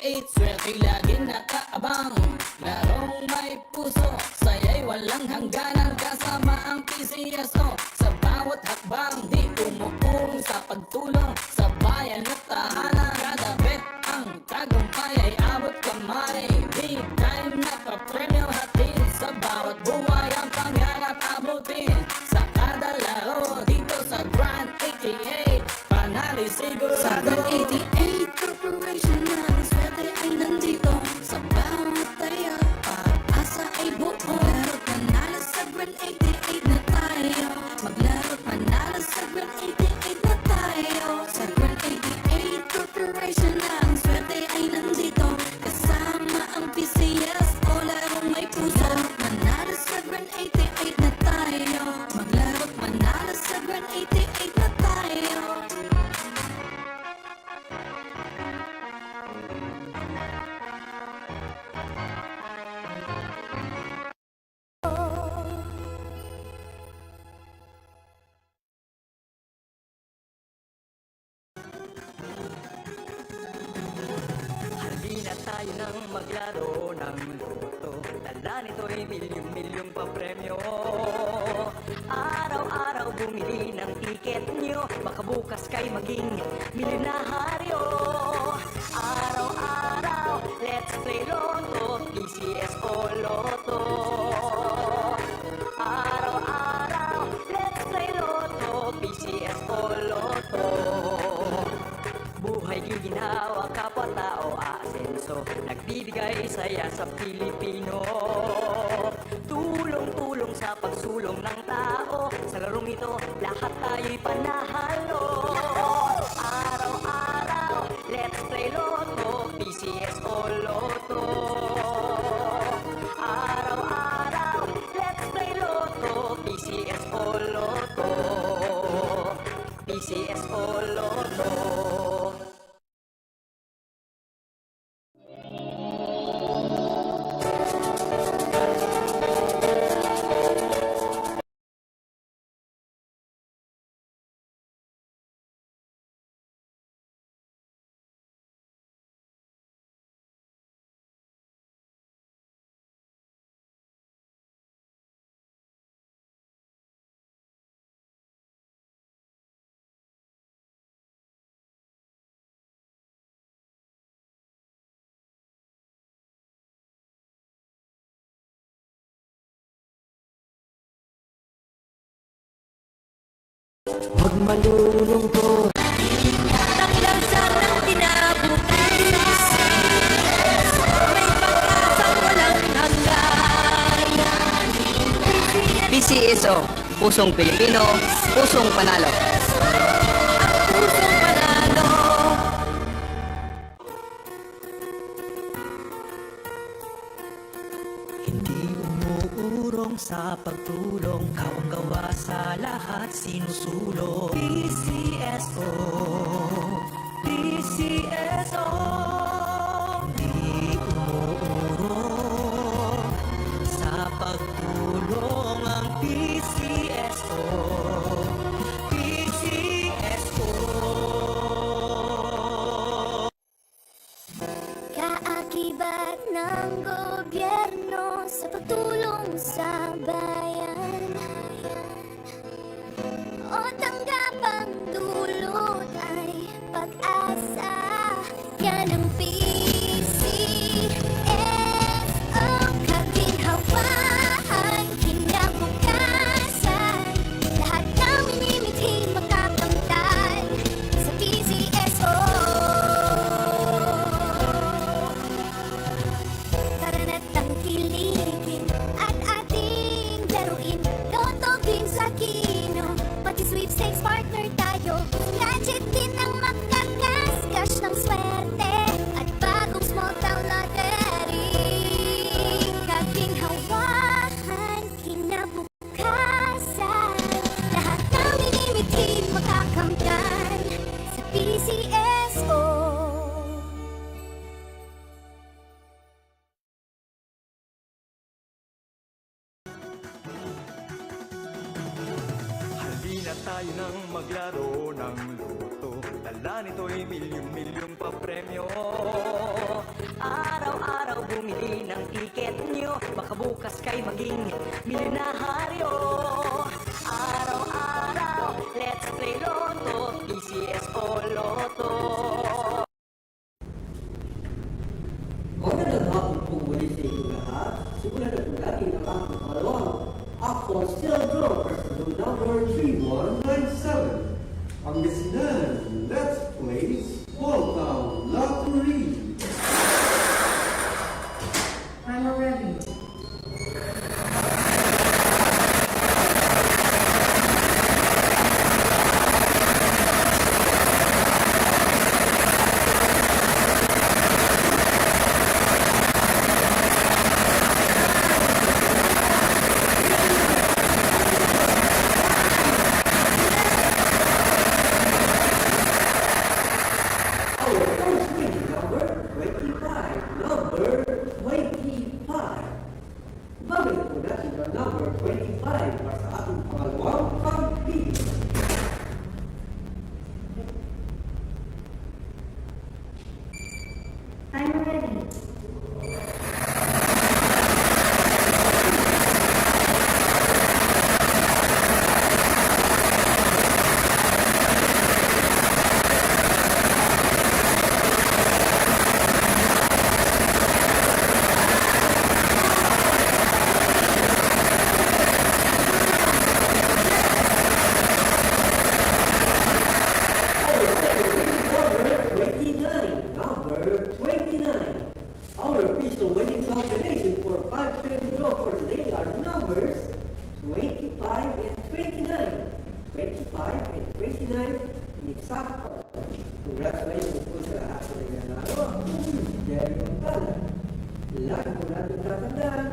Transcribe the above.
88, swerte lagi nakaabang. Larong may puso, saya'y walang hangganan. Kasama ang PCSO sa bawat hakbang. Di umuurong sa pagtulong sa bayan at tahanan. Kada bet ang tagumpay ay abot kamay. Big time na papremyo hatid sa bawat buhay. Ang pangarap abutin sa kada laro. Dito sa Grand 88, panalo sigurado. Sa Grand 88 Corporation na ang swerte ay nandito. Sa bawat tayo, pag-asa ay buo. Maglaro't manalo sa Grand 88 na tayo. Maglaro't manalo sa Grand 88 na tayo. Sa Grand 88 Corporation na ang swerte ay nandito. Kasama ang PCS o larong may puso. Manalo sa Grand 88 na tayo. Maglaro't manalo sa Grand 88 na tayo. Halina tayo nang maglaro ng loto. Dala nito'y milyong-milyong papremyo. Araw-araw bumili ng tiket nyo. Baka bukas kay maging milyonaryo. Araw-araw, let's play Lotto, PCS o Lotto. Araw-araw, let's play Lotto, PCS o Lotto. Buhay ginhawa, kapwa-tao, asenso. Nagbibigay saya sa Pilipino. Tulong-tulong sa pagsulong ng tao. Sa larong ito, lahat tayo'y panahalo. Araw-araw, let's play Lotto, PCS o Lotto. Araw-araw, let's play Lotto, PCS o Lotto. PCS o Lotto. Huwag malulungkot. Taklansan ng kinabukas. May pag-asang walang hanggan. PCSO, pusong Pilipino, pusong panalo. Pusong panalo. Hindi umuurong sa pagtulong, kawang-gawa sa lahat sinusulong. PCSO, PCSO. Hindi umuurong sa pagtulong ang PCSO, PCSO. Kaakibat ng gobyerno sa pagtulong sa bayan. O tanggapang dulot ay pag-asa. Yan ang PCSO. Kaginhawaan, kinabukasan. Lahat ng minimiting makakamtan sa PCSO. Tara na't tangkilikin at ating laruin. Lotto Games Aquino, pati sweepstakes partner tayo. Gadget din ang makakascash ng swerte at bagong small town lottery. Kaginhawahan, kinabukasan. Lahat ng minimitin makakamtan sa PCSO. Halina tayo nang maglaro ng loto. Dala nito'y milyong-milyong papremyo. nyo, baka bukas kay maging milyonaryo. Araw-araw, let's play Lotto, PCS o Lotto. Magandang hapon po muli sa inyo lahat. Simulan na po natin ang ating pangalawang Actual Still Draw Personal Number 3197. Pangasinan, let's play Small Town Lottery. I'm ready. Our first winning number, 25. Number 25. Babalik po natin ang number 25 para sa ating pangalawang pagpili. I'm ready. Our official winning combination for 5 pin draw for today are numbers 25 and 29. 25 and 29 in exact order. Congratulations po sa lahat sa nangyayaro. Jerry Magpala. Lagi po natin tatandaan,